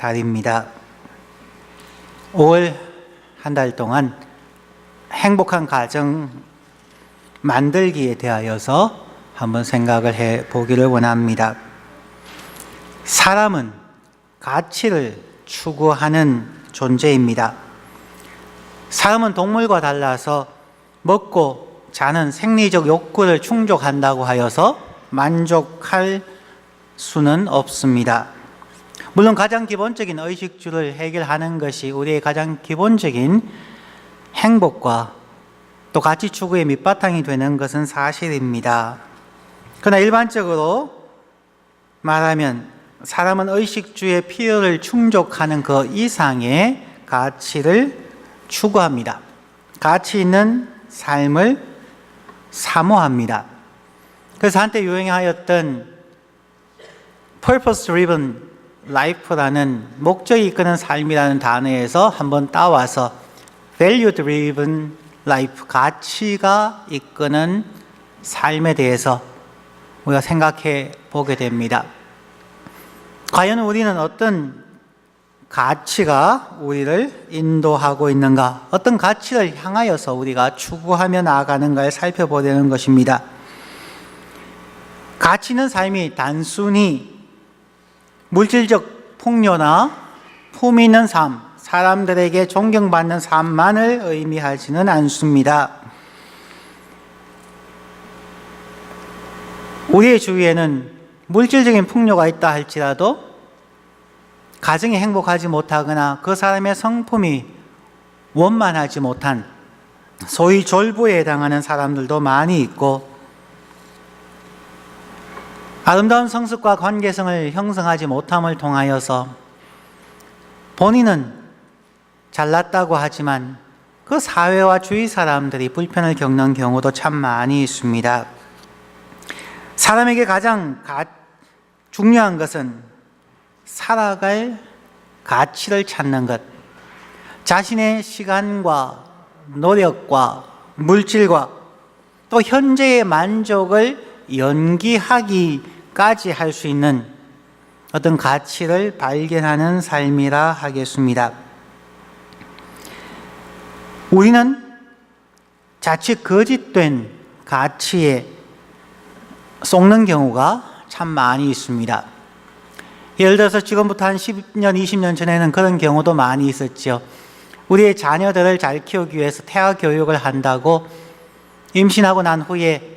달입니다. 5월 한 달 동안 행복한 가정 만들기에 대하여서 한번 생각을 해 보기를 원합니다. 사람은 가치를 추구하는 존재입니다. 사람은 동물과 달라서 먹고 자는 생리적 욕구를 충족한다고 하여서 만족할 수는 없습니다. 물론 가장 기본적인 의식주를 해결하는 것이 우리의 가장 기본적인 행복과 또 가치 추구의 밑바탕이 되는 것은 사실입니다. 그러나 일반적으로 말하면 사람은 의식주의 필요를 충족하는 그 이상의 가치를 추구합니다. 가치 있는 삶을 사모합니다. 그래서 한때 유행하였던 Purpose Driven Life라는 목적이 이끄는 삶이라는 단어에서 한번 따와서 Value Driven Life, 가치가 이끄는 삶에 대해서 우리가 생각해 보게 됩니다. 과연 우리는 어떤 가치가 우리를 인도하고 있는가, 어떤 가치를 향하여서 우리가 추구하며 나아가는가를 살펴보려는 것입니다. 가치 있는 삶이 단순히 물질적 풍요나 품위 있는 삶, 사람들에게 존경받는 삶만을 의미하지는 않습니다. 우리의 주위에는 물질적인 풍요가 있다 할지라도 가정이 행복하지 못하거나 그 사람의 성품이 원만하지 못한 소위 졸부에 해당하는 사람들도 많이 있고, 아름다운 성숙과 관계성을 형성하지 못함을 통하여서 본인은 잘났다고 하지만 그 사회와 주위 사람들이 불편을 겪는 경우도 참 많이 있습니다. 사람에게 가장 중요한 것은 살아갈 가치를 찾는 것, 자신의 시간과 노력과 물질과 또 현재의 만족을 연기하기까지 할 수 있는 어떤 가치를 발견하는 삶이라 하겠습니다. 우리는 자칫 거짓된 가치에 속는 경우가 참 많이 있습니다. 예를 들어서 지금부터 한 10년, 20년 전에는 그런 경우도 많이 있었죠. 우리의 자녀들을 잘 키우기 위해서 태아 교육을 한다고 임신하고 난 후에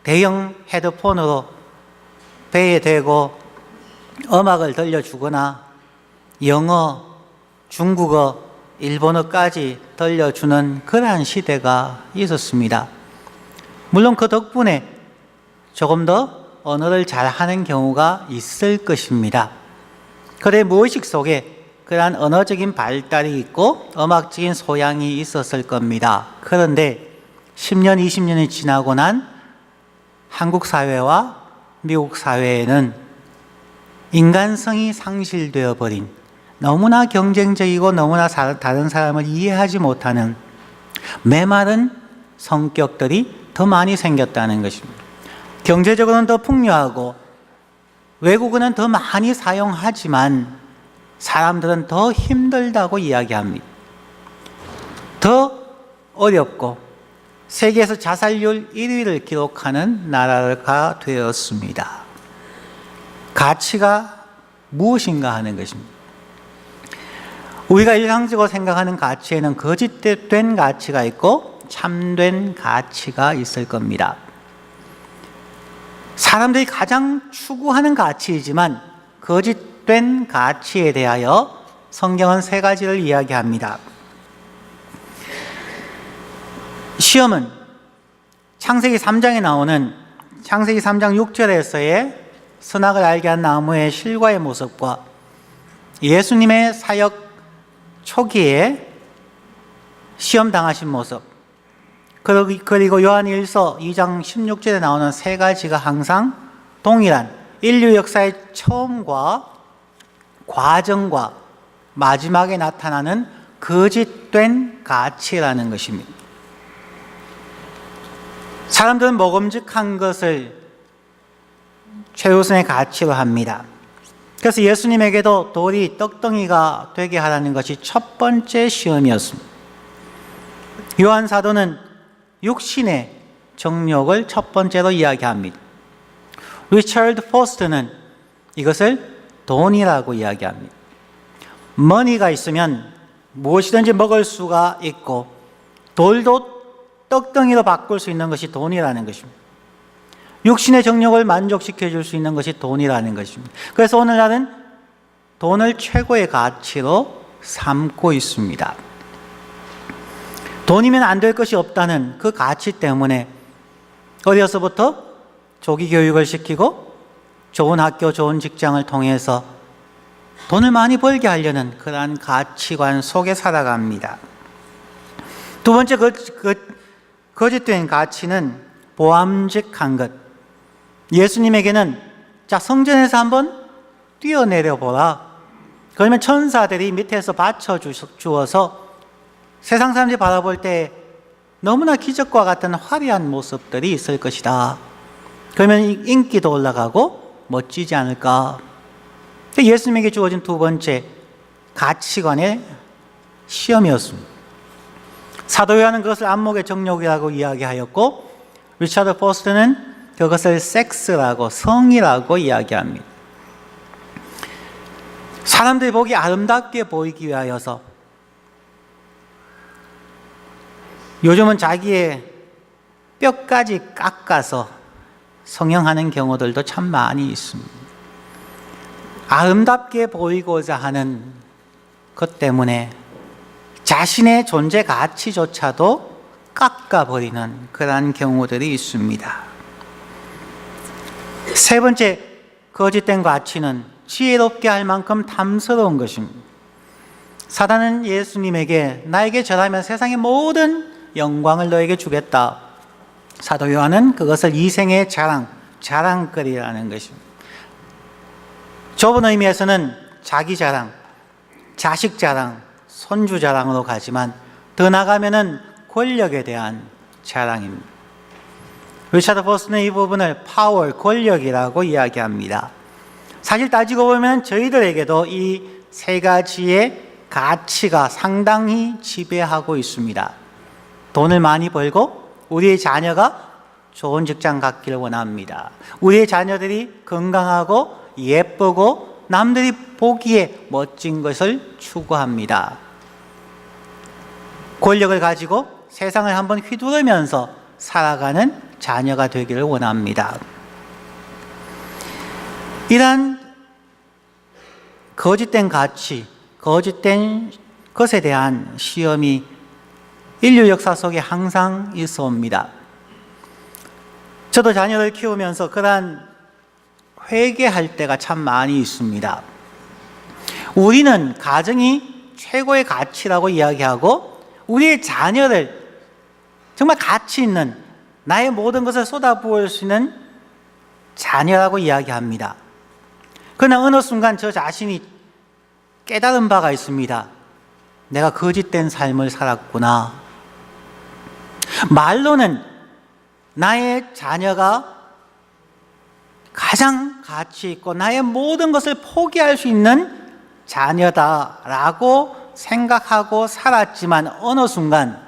대형 헤드폰으로 배에 대고 음악을 들려주거나 영어, 중국어, 일본어까지 들려주는 그러한 시대가 있었습니다. 물론 그 덕분에 조금 더 언어를 잘하는 경우가 있을 것입니다. 그래 무의식 속에 그러한 언어적인 발달이 있고 음악적인 소양이 있었을 겁니다. 그런데 10년, 20년이 지나고 난 한국 사회와 미국 사회에는 인간성이 상실되어 버린, 너무나 경쟁적이고 너무나 다른 사람을 이해하지 못하는 메마른 성격들이 더 많이 생겼다는 것입니다. 경제적으로는 더 풍요하고 외국어는 더 많이 사용하지만 사람들은 더 힘들다고 이야기합니다. 더 어렵고 세계에서 자살률 1위를 기록하는 나라가 되었습니다. 가치가 무엇인가 하는 것입니다. 우리가 일상적으로 생각하는 가치에는 거짓된 가치가 있고 참된 가치가 있을 겁니다. 사람들이 가장 추구하는 가치이지만 거짓된 가치에 대하여 성경은 3가지를 이야기합니다. 시험은 창세기 3장에 나오는 창세기 3장 6절에서의 선악을 알게 한 나무의 실과의 모습과 예수님의 사역 초기에 시험 당하신 모습, 그리고 요한일서 2장 16절에 나오는 3가지가 항상 동일한 인류 역사의 처음과 과정과 마지막에 나타나는 거짓된 가치라는 것입니다. 사람들은 먹음직한 것을 최우선의 가치로 합니다. 그래서 예수님에게도 돌이 떡덩이가 되게 하라는 것이 첫 번째 시험이었습니다. 요한 사도는 육신의 정욕을 첫 번째로 이야기합니다. 리처드 포스트는 이것을 돈이라고 이야기합니다. 머니가 있으면 무엇이든지 먹을 수가 있고 돌도 떡덩이로 바꿀 수 있는 것이 돈이라는 것입니다. 육신의 정욕을 만족시켜 줄 수 있는 것이 돈이라는 것입니다. 그래서 오늘날은 돈을 최고의 가치로 삼고 있습니다. 돈이면 안 될 것이 없다는 그 가치 때문에 어려서부터 조기 교육을 시키고 좋은 학교, 좋은 직장을 통해서 돈을 많이 벌게 하려는 그러한 가치관 속에 살아갑니다. 두 번째 거짓된 가치는 보암직한 것. 예수님에게는 자, 성전에서 한번 뛰어내려 보라. 그러면 천사들이 밑에서 받쳐주어서 세상 사람들이 바라볼 때 너무나 기적과 같은 화려한 모습들이 있을 것이다. 그러면 인기도 올라가고 멋지지 않을까. 예수님에게 주어진 두 번째 가치관의 시험이었습니다. 사도 요한은 그것을 안목의 정욕이라고 이야기하였고 리처드 포스트는 그것을 섹스라고, 성이라고 이야기합니다. 사람들이 보기 아름답게 보이기 위하여서 요즘은 자기의 뼈까지 깎아서 성형하는 경우들도 참 많이 있습니다. 아름답게 보이고자 하는 것 때문에 자신의 존재 가치조차도 깎아버리는 그러한 경우들이 있습니다. 세 번째 거짓된 가치는 지혜롭게 할 만큼 탐스러운 것입니다. 사단은 예수님에게 나에게 절하면 세상의 모든 영광을 너에게 주겠다. 사도 요한은 그것을 이생의 자랑거리라는 것입니다. 좁은 의미에서는 자기 자랑, 자식 자랑, 손주 자랑으로 가지만 더 나가면은 권력에 대한 자랑입니다. 리처드 포스는 이 부분을 파워, 권력이라고 이야기합니다. 사실 따지고 보면 저희들에게도 이 세 가지의 가치가 상당히 지배하고 있습니다. 돈을 많이 벌고 우리의 자녀가 좋은 직장 갖기를 원합니다. 우리의 자녀들이 건강하고 예쁘고 남들이 보기에 멋진 것을 추구합니다. 권력을 가지고 세상을 한번 휘두르면서 살아가는 자녀가 되기를 원합니다. 이러한 거짓된 가치, 거짓된 것에 대한 시험이 인류 역사 속에 항상 있어 옵니다. 저도 자녀를 키우면서 그러한 회개할 때가 참 많이 있습니다. 우리는 가정이 최고의 가치라고 이야기하고 우리의 자녀를 정말 가치 있는 나의 모든 것을 쏟아부을 수 있는 자녀라고 이야기합니다. 그러나 어느 순간 저 자신이 깨달은 바가 있습니다. 내가 거짓된 삶을 살았구나. 말로는 나의 자녀가 가장 가치 있고 나의 모든 것을 포기할 수 있는 자녀다라고 생각하고 살았지만 어느 순간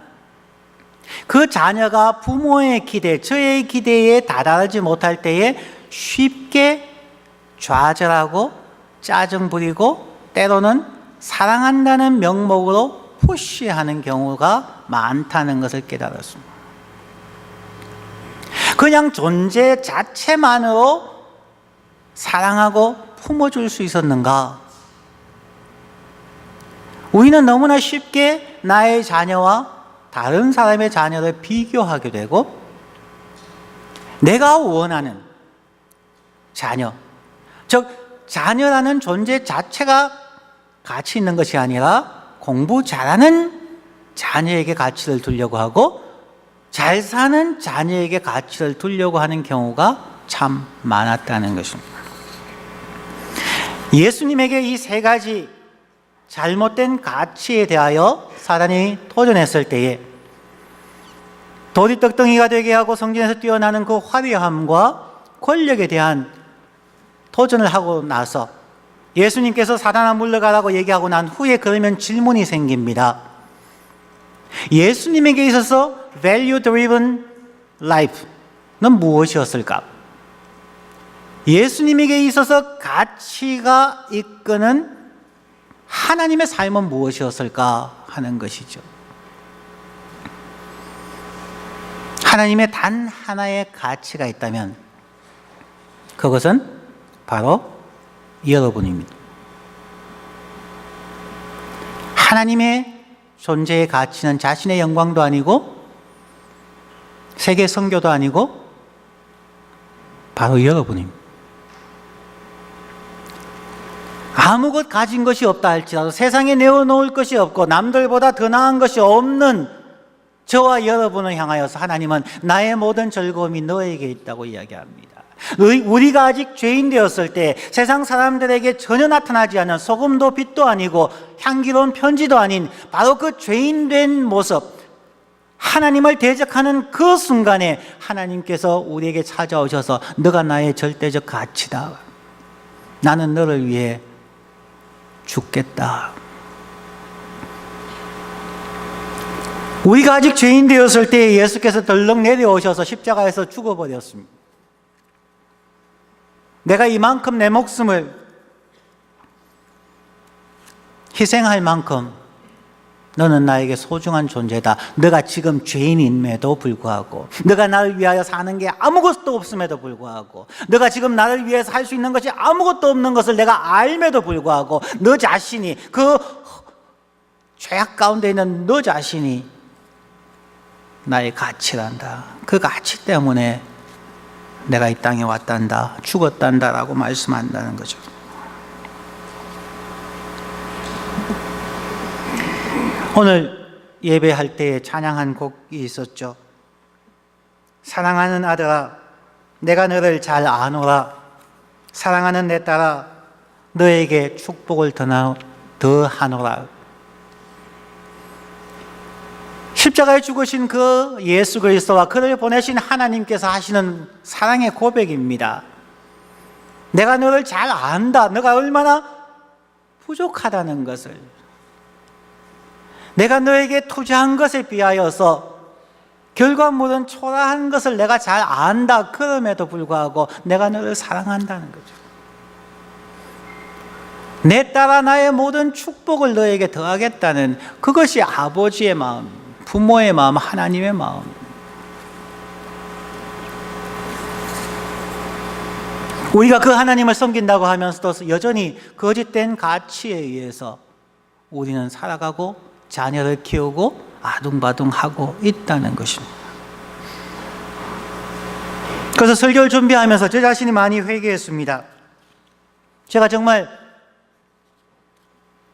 그 자녀가 부모의 기대, 저의 기대에 다다르지 못할 때에 쉽게 좌절하고 짜증 부리고 때로는 사랑한다는 명목으로 푸시하는 경우가 많다는 것을 깨달았습니다. 그냥 존재 자체만으로 사랑하고 품어줄 수 있었는가? 우리는 너무나 쉽게 나의 자녀와 다른 사람의 자녀를 비교하게 되고 내가 원하는 자녀, 즉 자녀라는 존재 자체가 가치 있는 것이 아니라 공부 잘하는 자녀에게 가치를 두려고 하고 잘 사는 자녀에게 가치를 두려고 하는 경우가 참 많았다는 것입니다. 예수님에게 이 세 가지 잘못된 가치에 대하여 사단이 도전했을 때에 돌이 떡덩이가 되게 하고 성전에서 뛰어나는 그 화려함과 권력에 대한 도전을 하고 나서 예수님께서 사단아 물러가라고 얘기하고 난 후에 그러면 질문이 생깁니다. 예수님에게 있어서 value driven life는 무엇이었을까? 예수님에게 있어서 가치가 이끄는 하나님의 삶은 무엇이었을까 하는 것이죠. 하나님의 단 하나의 가치가 있다면 그것은 바로 여러분입니다. 하나님의 존재의 가치는 자신의 영광도 아니고 세계 선교도 아니고 바로 여러분입니다. 아무것 가진 것이 없다 할지라도 세상에 내어놓을 것이 없고 남들보다 더 나은 것이 없는 저와 여러분을 향하여서 하나님은 나의 모든 즐거움이 너에게 있다고 이야기합니다. 우리가 아직 죄인 되었을 때 세상 사람들에게 전혀 나타나지 않은 소금도 빛도 아니고 향기로운 편지도 아닌 바로 그 죄인 된 모습, 하나님을 대적하는 그 순간에 하나님께서 우리에게 찾아오셔서 너가 나의 절대적 가치다. 나는 너를 위해 죽겠다. 우리가 아직 죄인 되었을 때 예수께서 덜렁 내려오셔서 십자가에서 죽어버렸습니다. 내가 이만큼 내 목숨을 희생할 만큼 너는 나에게 소중한 존재다. 너가 지금 죄인임에도 불구하고, 너가 나를 위하여 사는 게 아무것도 없음에도 불구하고, 너가 지금 나를 위해서 할 수 있는 것이 아무것도 없는 것을 내가 알면도 불구하고, 너 자신이, 그 죄악 가운데 있는 너 자신이 나의 가치란다. 그 가치 때문에 내가 이 땅에 왔단다, 죽었단다 라고 말씀한다는 거죠. 오늘 예배할 때 찬양한 곡이 있었죠. 사랑하는 아들아 내가 너를 잘 아노라. 사랑하는 내 딸아 너에게 축복을 더하노라. 십자가에 죽으신 그 예수 그리스도와 그를 보내신 하나님께서 하시는 사랑의 고백입니다. 내가 너를 잘 안다. 너가 얼마나 부족하다는 것을, 내가 너에게 투자한 것에 비하여서 결과물은 초라한 것을 내가 잘 안다. 그럼에도 불구하고 내가 너를 사랑한다는 거죠. 내 딸아 나의 모든 축복을 너에게 더하겠다는 그것이 아버지의 마음, 부모의 마음, 하나님의 마음. 우리가 그 하나님을 섬긴다고 하면서도 여전히 거짓된 가치에 의해서 우리는 살아가고 자녀를 키우고 아둥바둥하고 있다는 것입니다. 그래서 설교를 준비하면서 제 자신이 많이 회개했습니다. 제가 정말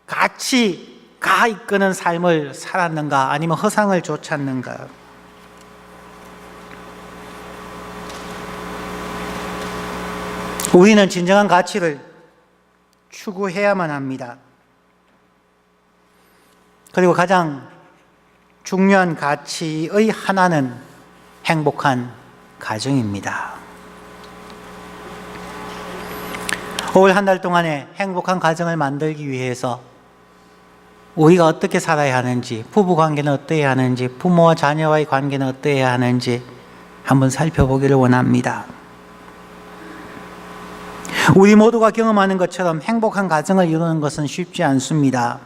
가치가 이끄는 삶을 살았는가, 아니면 허상을 쫓았는가. 우리는 진정한 가치를 추구해야만 합니다. 그리고 가장 중요한 가치의 하나는 행복한 가정입니다. 올 한 달 동안에 행복한 가정을 만들기 위해서 우리가 어떻게 살아야 하는지, 부부 관계는 어떠해야 하는지, 부모와 자녀와의 관계는 어떠해야 하는지 한번 살펴보기를 원합니다. 우리 모두가 경험하는 것처럼 행복한 가정을 이루는 것은 쉽지 않습니다.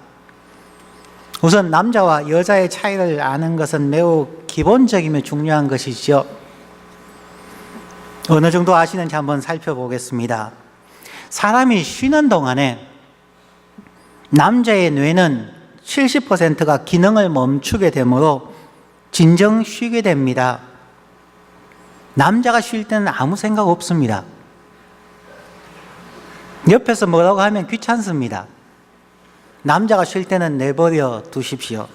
우선 남자와 여자의 차이를 아는 것은 매우 기본적이며 중요한 것이죠. 어느 정도 아시는지 한번 살펴보겠습니다. 사람이 쉬는 동안에 남자의 뇌는 70%가 기능을 멈추게 되므로 진정 쉬게 됩니다. 남자가 쉴 때는 아무 생각 없습니다. 옆에서 뭐라고 하면 귀찮습니다. 남자가 쉬을 때는 내버려 두십시오.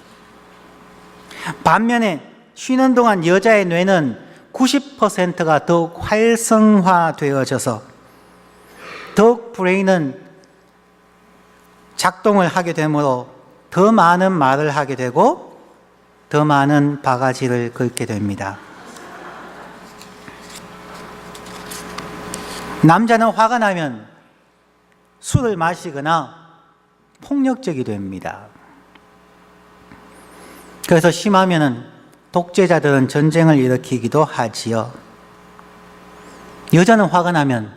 반면에 쉬는 동안 여자의 뇌는 90%가 더욱 활성화되어져서 더욱 브레인은 작동을 하게 되므로 더 많은 말을 하게 되고 더 많은 바가지를 긁게 됩니다. 남자는 화가 나면 술을 마시거나 폭력적이 됩니다. 그래서 심하면은 독재자들은 전쟁을 일으키기도 하지요. 여자는 화가 나면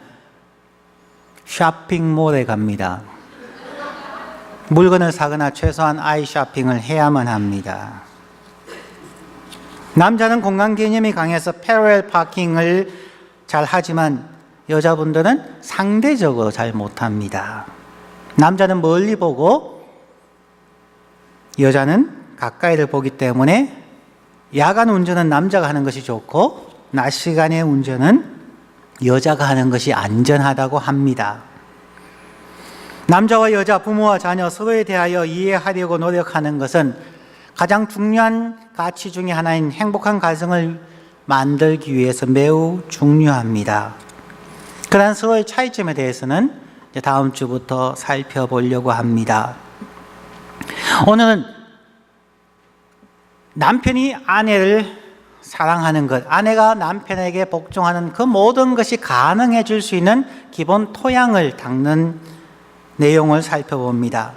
쇼핑몰에 갑니다. 물건을 사거나 최소한 아이 쇼핑을 해야만 합니다. 남자는 공간 개념이 강해서 패러렐 파킹을 잘 하지만 여자분들은 상대적으로 잘 못합니다. 남자는 멀리 보고 여자는 가까이를 보기 때문에 야간 운전은 남자가 하는 것이 좋고 낮 시간의 운전은 여자가 하는 것이 안전하다고 합니다. 남자와 여자, 부모와 자녀 서로에 대하여 이해하려고 노력하는 것은 가장 중요한 가치 중에 하나인 행복한 가정을 만들기 위해서 매우 중요합니다. 그러한 서로의 차이점에 대해서는 다음 주부터 살펴보려고 합니다. 오늘은 남편이 아내를 사랑하는 것, 아내가 남편에게 복종하는 그 모든 것이 가능해 줄 수 있는 기본 토양을 닦는 내용을 살펴봅니다.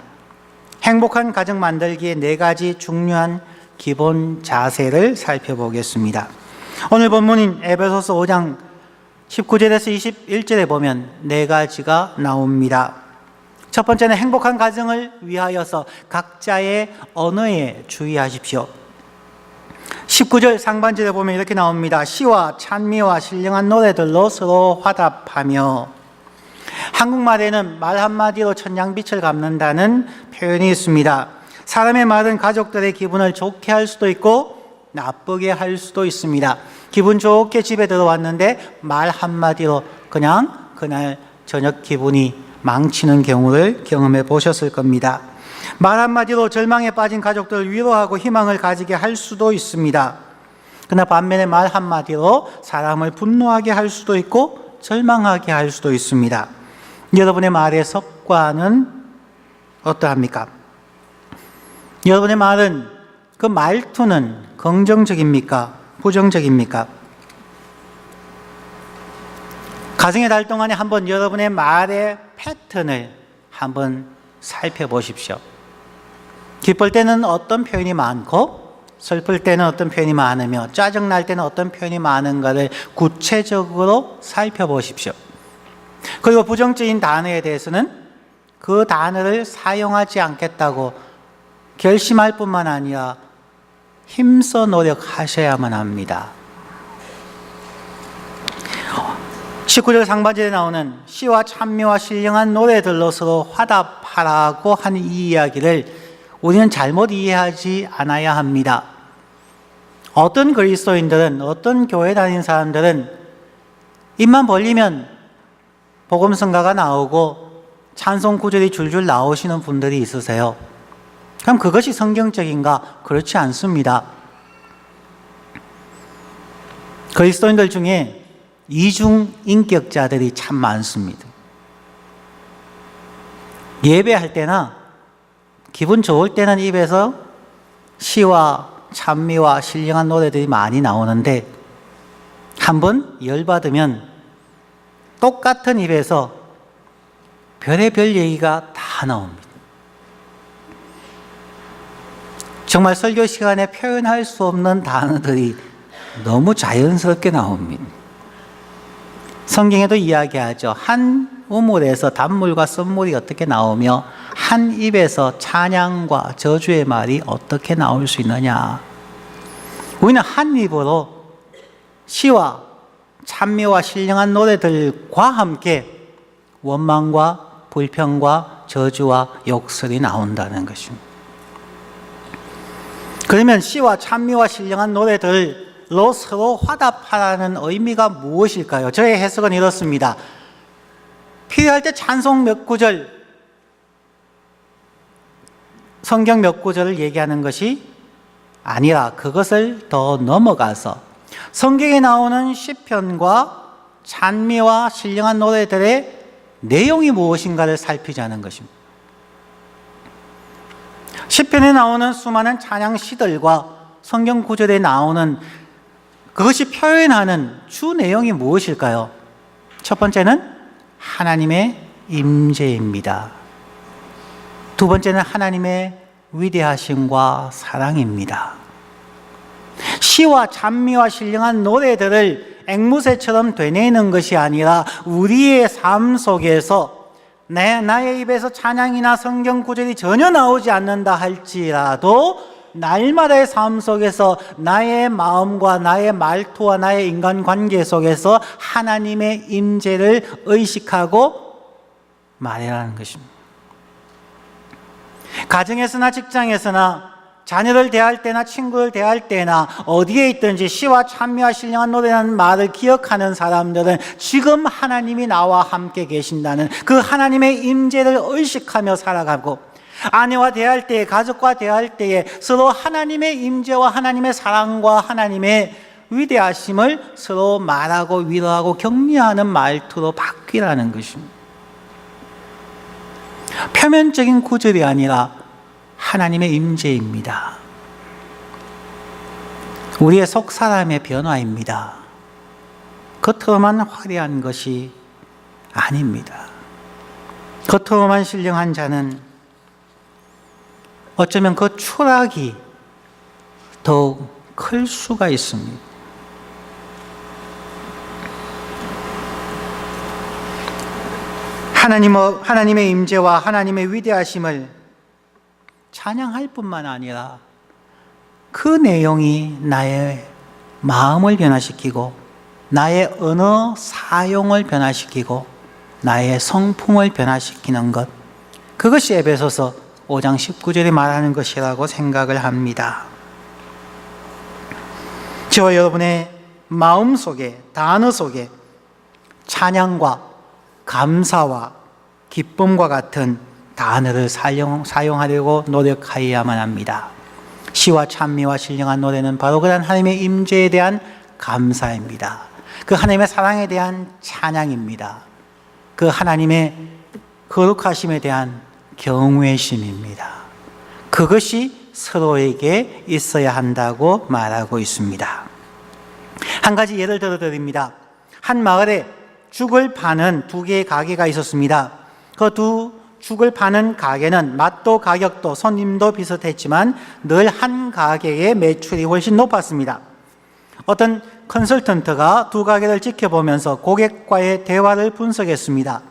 행복한 가정 만들기의 4가지 중요한 기본 자세를 살펴보겠습니다. 오늘 본문인 에베소서 5장 19절에서 21절에 보면 4가지가 나옵니다. 첫 번째는 행복한 가정을 위하여서 각자의 언어에 주의하십시오. 19절 상반절에 보면 이렇게 나옵니다. 시와 찬미와 신령한 노래들로 서로 화답하며. 한국말에는 말 한마디로 천냥빛을 갚는다는 표현이 있습니다. 사람의 말은 가족들의 기분을 좋게 할 수도 있고 나쁘게 할 수도 있습니다. 기분 좋게 집에 들어왔는데 말 한마디로 그냥 그날 저녁 기분이 망치는 경우를 경험해 보셨을 겁니다. 말 한마디로 절망에 빠진 가족들을 위로하고 희망을 가지게 할 수도 있습니다. 그러나 반면에 말 한마디로 사람을 분노하게 할 수도 있고 절망하게 할 수도 있습니다. 여러분의 말의 습관은 어떠합니까? 여러분의 말은 그 말투는 긍정적입니까? 부정적입니까? 가정의 달 동안에 한번 여러분의 말의 패턴을 한번 살펴보십시오. 기쁠 때는 어떤 표현이 많고 슬플 때는 어떤 표현이 많으며 짜증날 때는 어떤 표현이 많은가를 구체적으로 살펴보십시오. 그리고 부정적인 단어에 대해서는 그 단어를 사용하지 않겠다고 결심할 뿐만 아니라 힘써 노력하셔야만 합니다. 19절 상반절에 나오는 시와 찬미와 신령한 노래들로 서로 화답하라고 하는 이 이야기를 우리는 잘못 이해하지 않아야 합니다. 어떤 그리스도인들은, 어떤 교회 다니는 사람들은 입만 벌리면 복음성가가 나오고 찬송 구절이 줄줄 나오시는 분들이 있으세요. 그럼 그것이 성경적인가? 그렇지 않습니다. 그리스도인들 중에 이중 인격자들이 참 많습니다. 예배할 때나 기분 좋을 때는 입에서 시와 찬미와 신령한 노래들이 많이 나오는데 한번 열받으면 똑같은 입에서 별의별 얘기가 다 나옵니다. 정말 설교 시간에 표현할 수 없는 단어들이 너무 자연스럽게 나옵니다. 성경에도 이야기하죠. 한 우물에서 단물과 썬물이 어떻게 나오며 한 입에서 찬양과 저주의 말이 어떻게 나올 수 있느냐. 우리는 한 입으로 시와 찬미와 신령한 노래들과 함께 원망과 불평과 저주와 욕설이 나온다는 것입니다. 그러면 시와 찬미와 신령한 노래들로 서로 화답하라는 의미가 무엇일까요? 저의 해석은 이렇습니다. 필요할 때 찬송 몇 구절, 성경 몇 구절을 얘기하는 것이 아니라 그것을 더 넘어가서 성경에 나오는 시편과 찬미와 신령한 노래들의 내용이 무엇인가를 살피자는 것입니다. 시편에 나오는 수많은 찬양 시들과 성경 구절에 나오는 그것이 표현하는 주 내용이 무엇일까요? 첫 번째는 하나님의 임재입니다. 두 번째는 하나님의 위대하심과 사랑입니다. 시와 찬미와 신령한 노래들을 앵무새처럼 되뇌는 것이 아니라 우리의 삶 속에서 나의 입에서 찬양이나 성경 구절이 전혀 나오지 않는다 할지라도 날마다의 삶 속에서 나의 마음과 나의 말투와 나의 인간관계 속에서 하나님의 임재를 의식하고 말해라는 것입니다. 가정에서나 직장에서나 자녀를 대할 때나 친구를 대할 때나 어디에 있든지 시와 찬미와 신령한 노래라는 말을 기억하는 사람들은 지금 하나님이 나와 함께 계신다는 그 하나님의 임재를 의식하며 살아가고, 아내와 대할 때에, 가족과 대할 때에 서로 하나님의 임재와 하나님의 사랑과 하나님의 위대하심을 서로 말하고 위로하고 격려하는 말투로 바뀌라는 것입니다. 표면적인 구절이 아니라 하나님의 임재입니다. 우리의 속 사람의 변화입니다. 겉으로만 화려한 것이 아닙니다. 겉으로만 신령한 자는 어쩌면 그 추락이 더욱 클 수가 있습니다. 하나님의 임재와 하나님의 위대하심을 찬양할 뿐만 아니라 그 내용이 나의 마음을 변화시키고 나의 언어 사용을 변화시키고 나의 성품을 변화시키는 것, 그것이 에베소서 5장 19절에 말하는 것이라고 생각을 합니다. 저와 여러분의 마음 속에, 단어 속에 찬양과 감사와 기쁨과 같은 단어를 사용하려고 노력하여야만 합니다. 시와 찬미와 신령한 노래는 바로 그런 하나님의 임재에 대한 감사입니다. 그 하나님의 사랑에 대한 찬양입니다. 그 하나님의 거룩하심에 대한 경외심입니다. 그것이 서로에게 있어야 한다고 말하고 있습니다. 한 가지 예를 들어 드립니다. 한 마을에 죽을 파는 두 개의 가게가 있었습니다. 그 두 죽을 파는 가게는 맛도 가격도 손님도 비슷했지만 늘 한 가게의 매출이 훨씬 높았습니다. 어떤 컨설턴트가 두 가게를 지켜보면서 고객과의 대화를 분석했습니다.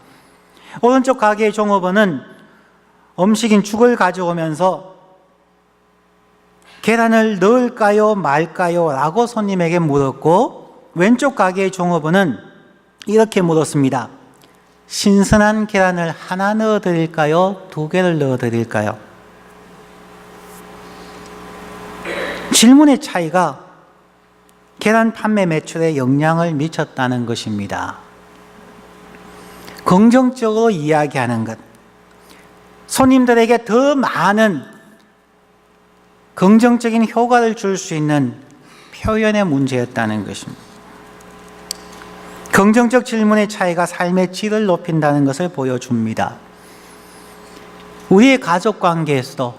오른쪽 가게의 종업원은 음식인 죽을 가져오면서 계란을 넣을까요 말까요? 라고 손님에게 물었고, 왼쪽 가게의 종업원은 이렇게 물었습니다. 신선한 계란을 하나 넣어드릴까요? 두 개를 넣어드릴까요? 질문의 차이가 계란 판매 매출에 영향을 미쳤다는 것입니다. 긍정적으로 이야기하는 것, 손님들에게 더 많은 긍정적인 효과를 줄 수 있는 표현의 문제였다는 것입니다. 긍정적 질문의 차이가 삶의 질을 높인다는 것을 보여줍니다. 우리의 가족 관계에서도,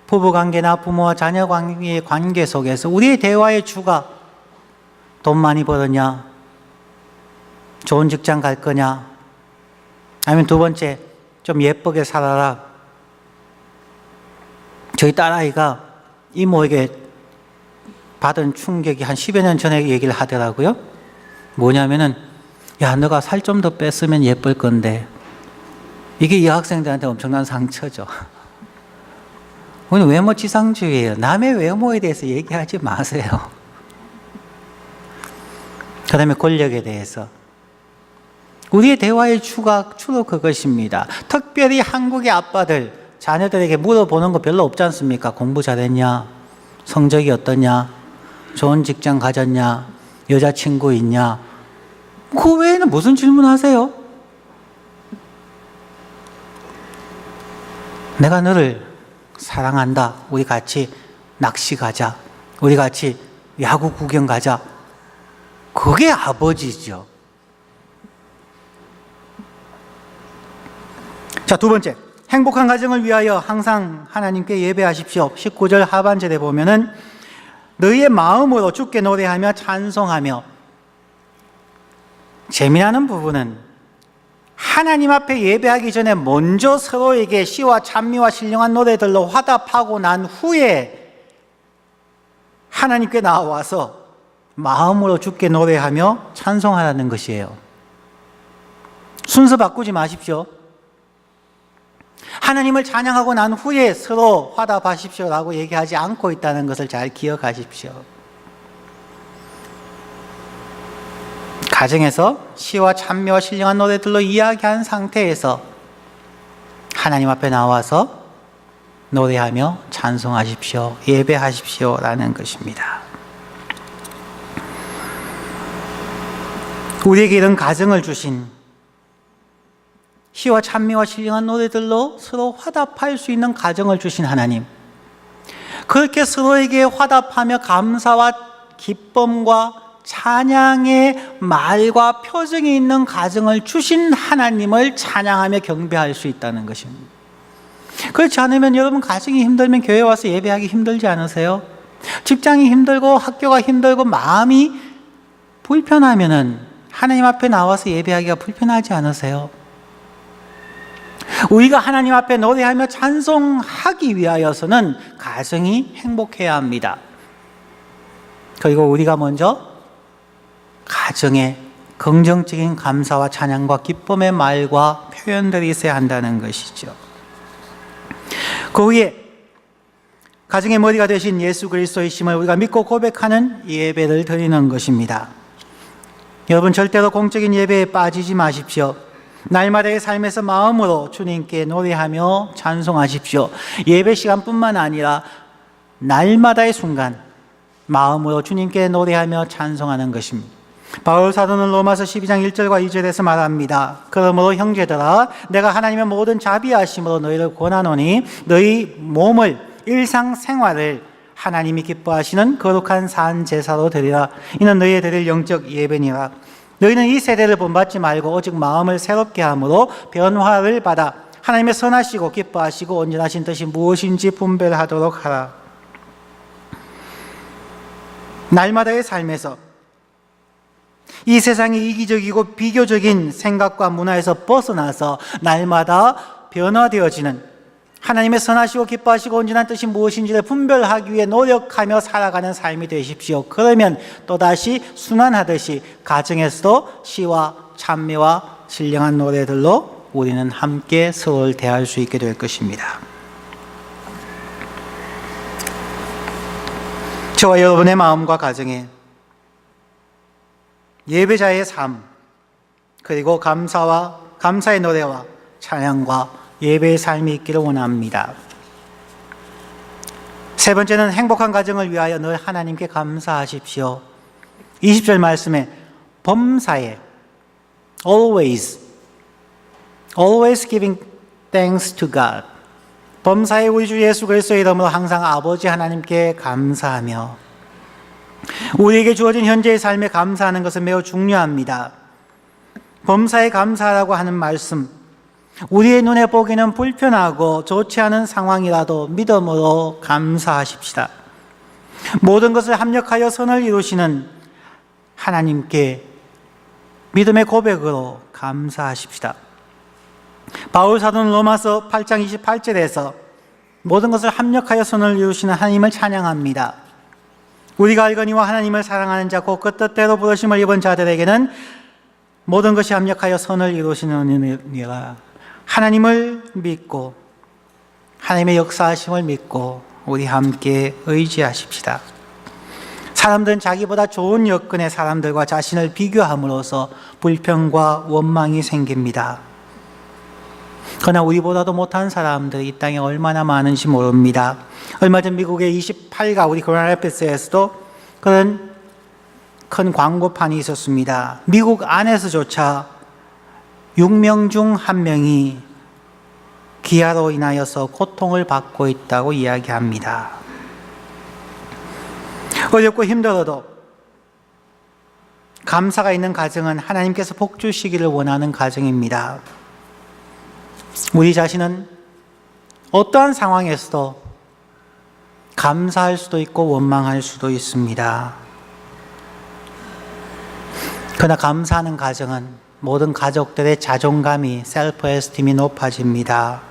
부부 관계나 부모와 자녀 관계의 관계 속에서 우리의 대화의 주가 돈 많이 벌었냐, 좋은 직장 갈 거냐, 아니면 두 번째 좀 예쁘게 살아라. 저희 딸아이가 이모에게 받은 충격이 한 10여 년 전에 얘기를 하더라고요. 뭐냐면은, 야, 너가 살 좀 더 뺐으면 예쁠 건데. 이게 이 학생들한테 엄청난 상처죠. 오늘 외모 지상주의예요. 남의 외모에 대해서 얘기하지 마세요. 그 다음에 권력에 대해서. 우리의 대화의 주로 그것입니다. 특별히 한국의 아빠들, 자녀들에게 물어보는 거 별로 없지 않습니까? 공부 잘했냐? 성적이 어떠냐? 좋은 직장 가졌냐? 여자친구 있냐? 그 외에는 무슨 질문 하세요? 내가 너를 사랑한다. 우리 같이 낚시 가자. 우리 같이 야구 구경 가자. 그게 아버지죠. 자, 두 번째. 행복한 가정을 위하여 항상 하나님께 예배하십시오. 19절 하반절에 보면은 너희의 마음으로 주께 노래하며 찬송하며. 재미나는 부분은 하나님 앞에 예배하기 전에 먼저 서로에게 시와 찬미와 신령한 노래들로 화답하고 난 후에 하나님께 나와서 마음으로 주께 노래하며 찬송하라는 것이에요. 순서 바꾸지 마십시오. 하나님을 찬양하고 난 후에 서로 화답하십시오라고 얘기하지 않고 있다는 것을 잘 기억하십시오. 가정에서 시와 찬미와 신령한 노래들로 이야기한 상태에서 하나님 앞에 나와서 노래하며 찬송하십시오, 예배하십시오라는 것입니다. 우리에게 이런 가정을 주신, 시와 찬미와 신령한 노래들로 서로 화답할 수 있는 가정을 주신 하나님, 그렇게 서로에게 화답하며 감사와 기쁨과 찬양의 말과 표정이 있는 가정을 주신 하나님을 찬양하며 경배할 수 있다는 것입니다. 그렇지 않으면 여러분, 가정이 힘들면 교회 와서 예배하기 힘들지 않으세요? 직장이 힘들고 학교가 힘들고 마음이 불편하면은 하나님 앞에 나와서 예배하기가 불편하지 않으세요? 우리가 하나님 앞에 노래하며 찬송하기 위하여서는 가정이 행복해야 합니다. 그리고 우리가 먼저 가정에 긍정적인 감사와 찬양과 기쁨의 말과 표현들이 있어야 한다는 것이죠. 그 후에 가정의 머리가 되신 예수 그리스도의 심을 우리가 믿고 고백하는 예배를 드리는 것입니다. 여러분, 절대로 공적인 예배에 빠지지 마십시오. 날마다의 삶에서 마음으로 주님께 노래하며 찬송하십시오. 예배 시간뿐만 아니라 날마다의 순간 마음으로 주님께 노래하며 찬송하는 것입니다. 바울 사도는 로마서 12장 1절과 2절에서 말합니다. 그러므로 형제들아, 내가 하나님의 모든 자비하심으로 너희를 권하노니 너희 몸을, 일상생활을 하나님이 기뻐하시는 거룩한 산 제사로 드리라. 이는 너희의 드릴 영적 예배니라. 너희는 이 세대를 본받지 말고 오직 마음을 새롭게 함으로 변화를 받아 하나님의 선하시고 기뻐하시고 온전하신 뜻이 무엇인지 분별하도록 하라. 날마다의 삶에서 이 세상이 이기적이고 비교적인 생각과 문화에서 벗어나서 날마다 변화되어지는 하나님의 선하시고 기뻐하시고 온전한 뜻이 무엇인지를 분별하기 위해 노력하며 살아가는 삶이 되십시오. 그러면 또다시 순환하듯이 가정에서도 시와 찬미와 신령한 노래들로 우리는 함께 서로를 대할 수 있게 될 것입니다. 저와 여러분의 마음과 가정에 예배자의 삶, 그리고 감사의 노래와 찬양과 예배의 삶이 있기를 원합니다. 세 번째는 행복한 가정을 위하여 늘 하나님께 감사하십시오. 20절 말씀에 범사에 always giving thanks to God, 범사에 우리 주 예수 그리스도의 이름으로 항상 아버지 하나님께 감사하며, 우리에게 주어진 현재의 삶에 감사하는 것은 매우 중요합니다. 범사에 감사하라고 하는 말씀, 우리의 눈에 보기는 불편하고 좋지 않은 상황이라도 믿음으로 감사하십시다. 모든 것을 합력하여 선을 이루시는 하나님께 믿음의 고백으로 감사하십시다. 바울 사도는 로마서 8장 28절에서 모든 것을 합력하여 선을 이루시는 하나님을 찬양합니다. 우리가 알거니와 하나님을 사랑하는 자 곧 그 뜻대로 부르심을 입은 자들에게는 모든 것이 합력하여 선을 이루시느니라. 하나님을 믿고 하나님의 역사하심을 믿고 우리 함께 의지하십시다. 사람들은 자기보다 좋은 여건의 사람들과 자신을 비교함으로써 불평과 원망이 생깁니다. 그러나 우리보다도 못한 사람들이 이 땅에 얼마나 많은지 모릅니다. 얼마 전 미국의 28가 우리 그라나페스에서도 그런 큰 광고판이 있었습니다. 미국 안에서조차 6명 중 1명이 기아로 인하여서 고통을 받고 있다고 이야기합니다. 어렵고 힘들어도 감사가 있는 가정은 하나님께서 복 주시기를 원하는 가정입니다. 우리 자신은 어떠한 상황에서도 감사할 수도 있고 원망할 수도 있습니다. 그러나 감사하는 가정은 모든 가족들의 자존감이, 셀프 에스팀이 높아집니다.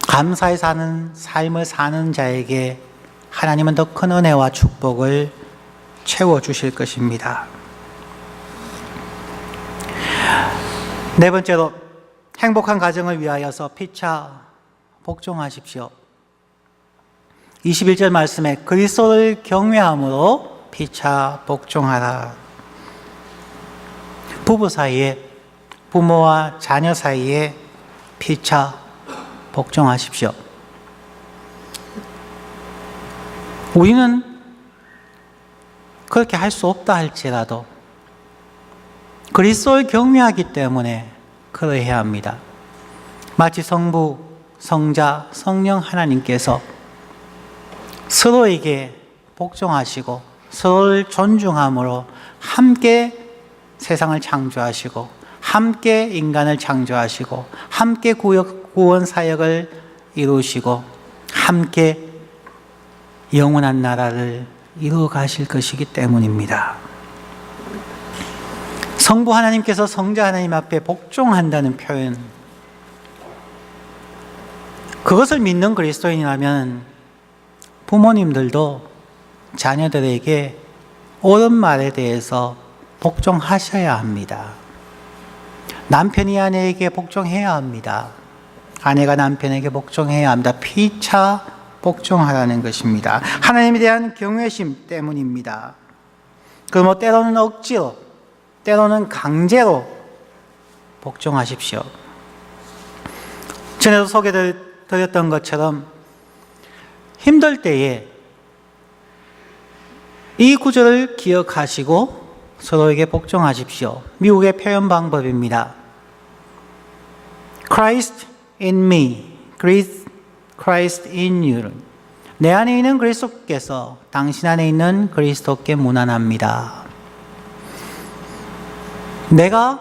감사히 사는 삶을 사는 자에게 하나님은 더 큰 은혜와 축복을 채워주실 것입니다. 네 번째로, 행복한 가정을 위하여서 피차 복종하십시오. 21절 말씀에 그리스도를 경외함으로 피차 복종하라. 부부 사이에, 부모와 자녀 사이에 피차 복종하십시오. 우리는 그렇게 할 수 없다 할지라도 그리스도를 경외하기 때문에 그러해야 합니다. 마치 성부, 성자, 성령 하나님께서 서로에게 복종하시고 서로를 존중함으로 함께 세상을 창조하시고 함께 인간을 창조하시고 함께 구원 사역을 이루시고 함께 영원한 나라를 이루어 가실 것이기 때문입니다. 성부 하나님께서 성자 하나님 앞에 복종한다는 표현, 그것을 믿는 그리스도인이라면 부모님들도 자녀들에게 옳은 말에 대해서 복종하셔야 합니다. 남편이 아내에게 복종해야 합니다. 아내가 남편에게 복종해야 합니다. 피차 복종하라는 것입니다. 하나님에 대한 경외심 때문입니다. 그럼 때로는 억지로, 때로는 강제로 복종하십시오. 전에도 소개드렸던 것처럼 힘들 때에 이 구절을 기억하시고 서로에게 복종하십시오. 미국의 표현 방법입니다. Christ in me, Christ in you. 내 안에 있는 그리스도께서 당신 안에 있는 그리스도께 무난합니다. 내가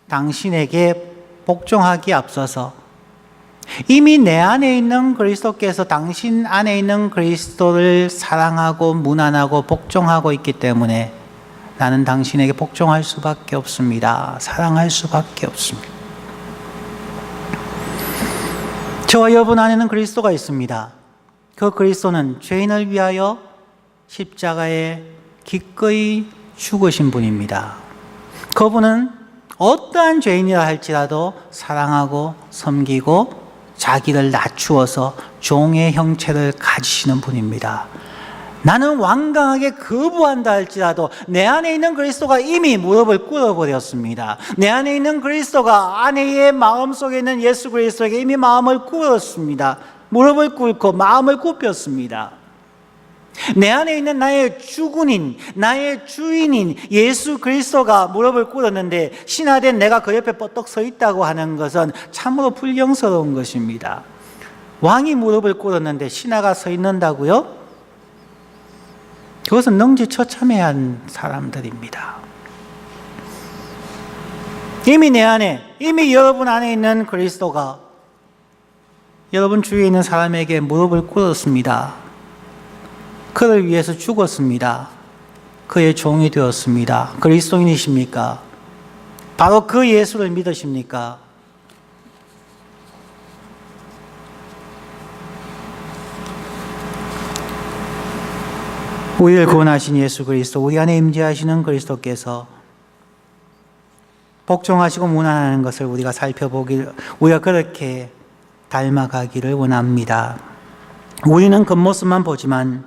당신에게 복종하기에 앞서서 이미 내 안에 있는 그리스도께서 당신 안에 있는 그리스도를 사랑하고 무난하고 복종하고 있기 때문에 나는 당신에게 복종할 수밖에 없습니다. 사랑할 수밖에 없습니다. 저와 여러분 안에는 그리스도가 있습니다. 그 그리스도는 죄인을 위하여 십자가에 기꺼이 죽으신 분입니다. 그분은 어떠한 죄인이라 할지라도 사랑하고 섬기고 자기를 낮추어서 종의 형체를 가지시는 분입니다. 나는 완강하게 거부한다 할지라도 내 안에 있는 그리스도가 이미 무릎을 꿇어버렸습니다. 내 안에 있는 그리스도가 아내의 마음속에 있는 예수 그리스도에게 이미 마음을 꿇었습니다. 무릎을 꿇고 마음을 굽혔습니다. 내 안에 있는 나의 주군인, 나의 주인인 예수 그리스도가 무릎을 꿇었는데 신하된 내가 그 옆에 뻗떡 서 있다고 하는 것은 참으로 불경스러운 것입니다. 왕이 무릎을 꿇었는데 신하가 서 있는다고요? 그것은 능지처참해한 사람들입니다. 이미 내 안에, 이미 여러분 안에 있는 그리스도가 여러분 주위에 있는 사람에게 무릎을 꿇었습니다. 그를 위해서 죽었습니다. 그의 종이 되었습니다. 그리스도인이십니까? 바로 그 예수를 믿으십니까? 우리를 구원하신 예수 그리스도, 우리 안에 임재하시는 그리스도께서 복종하시고 무난하는 것을 우리가 우리가 그렇게 닮아가기를 원합니다. 우리는 겉모습만 보지만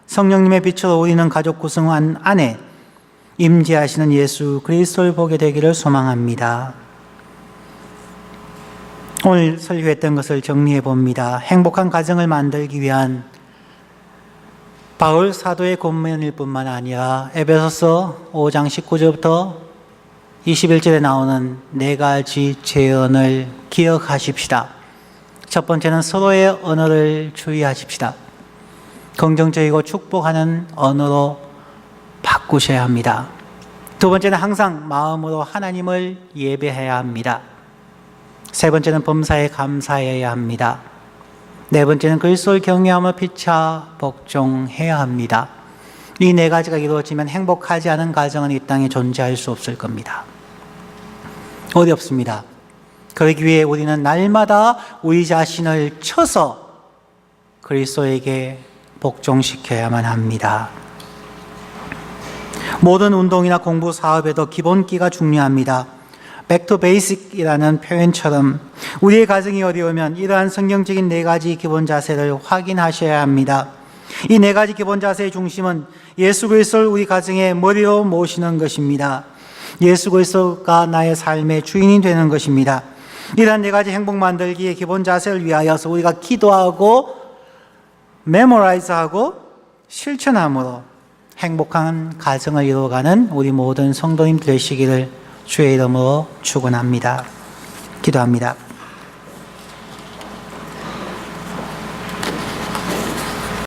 성령님의 빛으로 우리는 가족 구성 안에 임재하시는 예수 그리스도를 보게 되기를 소망합니다. 오늘 설교했던 것을 정리해 봅니다. 행복한 가정을 만들기 위한 바울 사도의 권면일 뿐만 아니라 에베소서 5장 19절부터 21절에 나오는 네 가지 제언을 기억하십시다. 첫 번째는 서로의 언어를 주의하십시다. 긍정적이고 축복하는 언어로 바꾸셔야 합니다. 두 번째는 항상 마음으로 하나님을 예배해야 합니다. 세 번째는 범사에 감사해야 합니다. 네 번째는 그리스도를 경외하며 피차 복종해야 합니다. 이 네 가지가 이루어지면 행복하지 않은 가정은 이 땅에 존재할 수 없을 겁니다. 어렵습니다. 그러기 위해 우리는 날마다 우리 자신을 쳐서 그리스도에게 복종시켜야만 합니다. 모든 운동이나 공부 사업에도 기본기가 중요합니다. Back to basic이라는 표현처럼 우리의 가정이 어려우면 이러한 성경적인 4가지 기본 자세를 확인하셔야 합니다. 이 4가지 기본 자세의 중심은 예수 그리스도를 우리 가정의 머리로 모시는 것입니다. 예수 그리스도가 나의 삶의 주인이 되는 것입니다. 이러한 4가지 행복 만들기의 기본 자세를 위하여서 우리가 기도하고 메모라이즈하고 실천함으로 행복한 가정을 이루어가는 우리 모든 성도님 되시기를 주의 이름으로 축원합니다. 기도합니다.